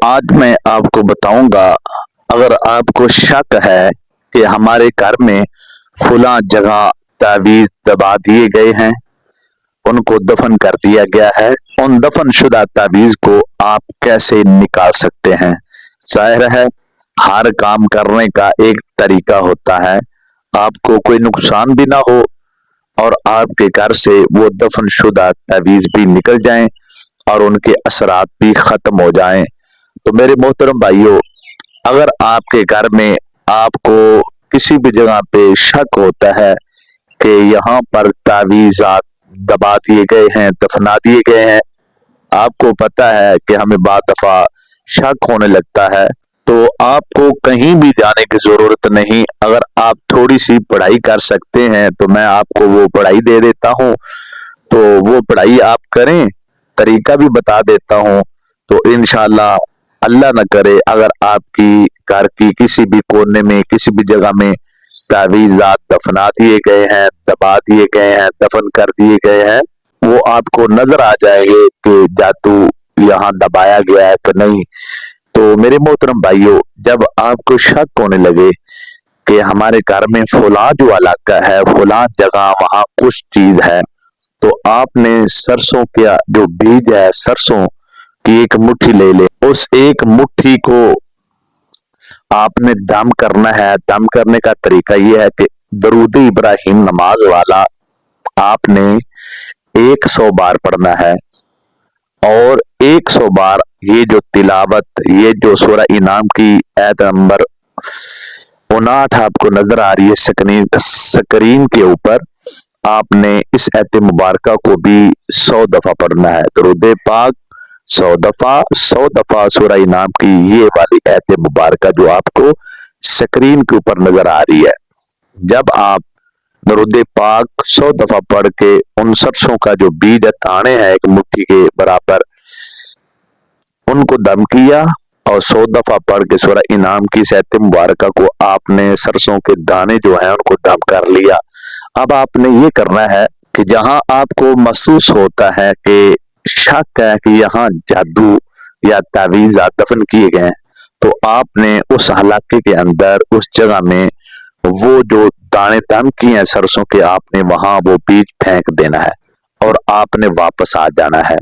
आज मैं आपको बताऊंगा, अगर आपको शक है कि हमारे घर में फुला जगह तावीज दबा दिए गए हैं, उनको दफन कर दिया गया है, उन दफन शुदा तावीज को आप कैसे निकाल सकते हैं। जाहिर है हर काम करने का एक तरीका होता है, आपको कोई नुकसान भी ना हो और आपके घर से वो दफन शुदा तावीज भी निकल जाएं और उनके असरात भी खत्म हो जाएं। तो मेरे मोहतरम भाइयों, अगर आपके घर में आपको किसी भी जगह पे शक होता है कि यहाँ पर तावीज़ात दबा दिए गए हैं, दफना दिए गए हैं, आपको पता है कि हमें बाद दफा शक होने लगता है, तो आपको कहीं भी जाने की जरूरत नहीं। अगर आप थोड़ी सी पढ़ाई कर सकते हैं तो मैं आपको वो पढ़ाई दे देता हूँ, तो वो पढ़ाई आप करें, तरीका भी बता देता हूँ। तो इंशाल्लाह अल्लाह न करे अगर आपकी घर की किसी भी कोने में किसी भी जगह में तावीज़ात दफना दिए गए हैं, दबा दिए गए हैं, दफन कर दिए गए हैं, वो आपको नजर आ जाएंगे कि जादू यहाँ दबाया गया है कि नहीं। तो मेरे मोहतरम भाइयों, जब आपको शक होने लगे कि हमारे घर में फुला जो इलाका है, फुला जगह वहां कुछ चीज है, तो आपने सरसों का जो बीज है, सरसों की एक मुट्ठी ले ले, उस एक मुट्ठी को आपने दम करना है। दम करने का तरीका यह है कि दरूद इब्राहिम नमाज वाला आपने 100 बार पढ़ना है और 100 बार ये जो तिलावत, ये जो सूरह इनाम की आयत नंबर 59 आपको नजर आ रही है स्क्रीन के ऊपर, आपने इस आयत मुबारका को भी 100 दफा पढ़ना है। दरूद पाक 100 दफा सूरह इनाम की ये वाली आयत मुबारका जो आपको स्क्रीन के ऊपर नजर आ रही है, जब आप दरूद पाक 100 दफा पढ़ के उन सरसों का जो बीज ताने हैं एक मुट्ठी के बराबर, उनको दम किया और 100 दफा पढ़ के सूरह इनाम की आयत मुबारका को आपने सरसों के दाने जो है उनको दम कर लिया। अब आपने ये करना है कि जहां आपको महसूस होता है कि शक है कि यहाँ जादू या तावीज़ात दफन किए गए हैं, तो आपने उस इलाके के अंदर उस जगह में वो जो दाने दम किए हैं सरसों के, आपने वहां वो बीज फेंक देना है और आपने वापस आ जाना है।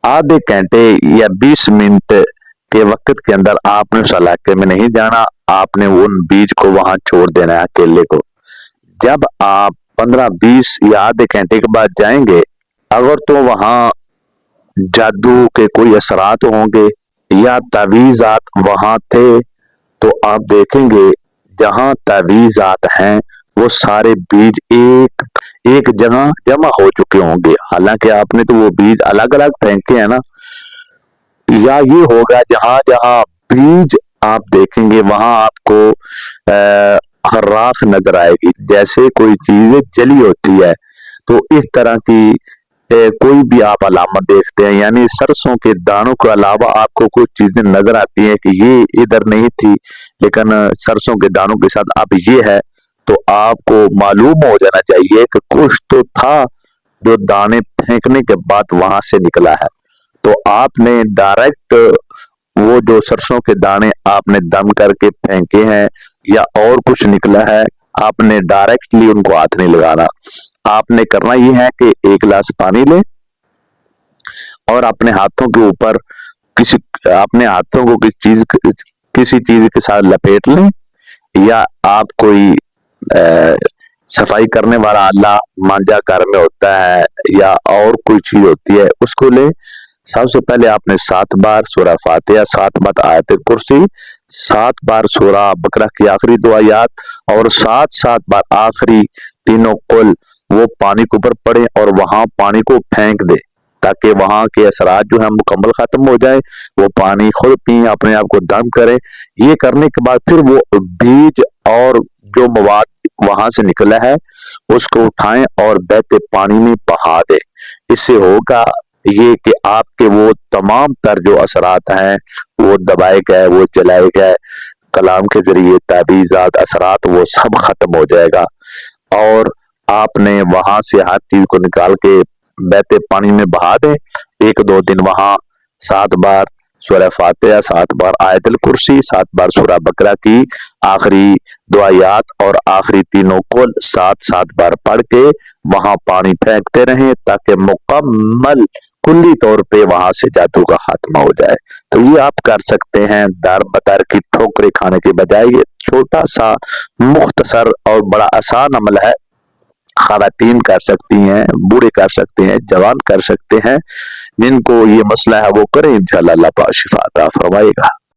आधे घंटे या 20 मिनट के वक्त के अंदर आपने उस इलाके में नहीं जाना, आपने उन बीज को वहां छोड़ देना है, अकेले को। जब आप 15-20 या आधे घंटे के बाद जाएंगे, अगर तो वहां जादू के कोई असरात होंगे या तावीज़ात वहां थे, तो आप देखेंगे जहां तावीज़ात हैं वो सारे बीज एक जगह जमा हो चुके होंगे। हालांकि आपने तो वो बीज अलग अलग फेंके हैं ना, या ये होगा जहां जहां बीज आप देखेंगे वहां आपको राख नजर आएगी, जैसे कोई चीज जली होती है। तो इस तरह की कोई भी आप अलामत देखते हैं, यानी सरसों के दानों के अलावा आपको कुछ चीजें नजर आती हैं कि ये इधर नहीं थी लेकिन सरसों के दानों के साथ अब ये है, तो आपको मालूम हो जाना चाहिए कि कुछ तो था जो दाने फेंकने के बाद वहां से निकला है। तो आपने डायरेक्ट वो जो सरसों के दाने आपने दम करके फेंके हैं या और कुछ निकला है, आपने डायरेक्टली उनको हाथ नहीं लगाना। आपने करना ये है कि एक गिलास पानी लें और अपने हाथों के ऊपर अपने हाथों को किसी चीज के साथ लपेट लें, या आप कोई सफाई करने वाला आला मांझा घर में होता है या और कोई चीज होती है, उसको ले। सबसे पहले आपने 7 बार सूरह फातिहा, 7 बार आयत कुर्सी, 7 बार सूरह बकरा की आखिरी 2 आयत और 7 बार आखिरी तीनों कुल वो पानी के ऊपर पड़े और वहां पानी को फेंक दे, ताकि वहां के असरात जो है मुकम्मल खत्म हो जाए। वो पानी खुद पिए, अपने आप को दम करें। ये करने के बाद फिर वो बीज और जो मवाद वहां से निकला है उसको उठाएं और बहते पानी में बहा दे। इससे होगा ये कि आपके वो तमाम तर जो असरात हैं वो दबाए गए, वो जलाए गए कलाम के जरिए ताबीज़ात असरात, वो सब खत्म हो जाएगा और आपने वहां से हर चीज को निकाल के बहते पानी में बहा दें। 1-2 दिन वहां 7 बार सूरह फातिहा, 7 बार आयतुल कुर्सी, 7 बार सूरह बकरा की आखिरी दुआयात और आखिरी तीनों कुल 7-7 बार पढ़ के वहां पानी फेंकते रहें ताकि मुकम्मल कुल्ली तौर पे वहां से जादू का खात्मा हो जाए। तो ये आप कर सकते हैं। दर बदर की ठोकरें खाने के बजाय ये छोटा सा मुख्तसर और बड़ा आसान अमल है। खवातीन कर सकती हैं, बूढ़े कर सकते हैं, जवान कर सकते हैं। जिनको ये मसला है वो करें, इंशाअल्लाह अल्लाह पाक शिफा अता फरमाएगा।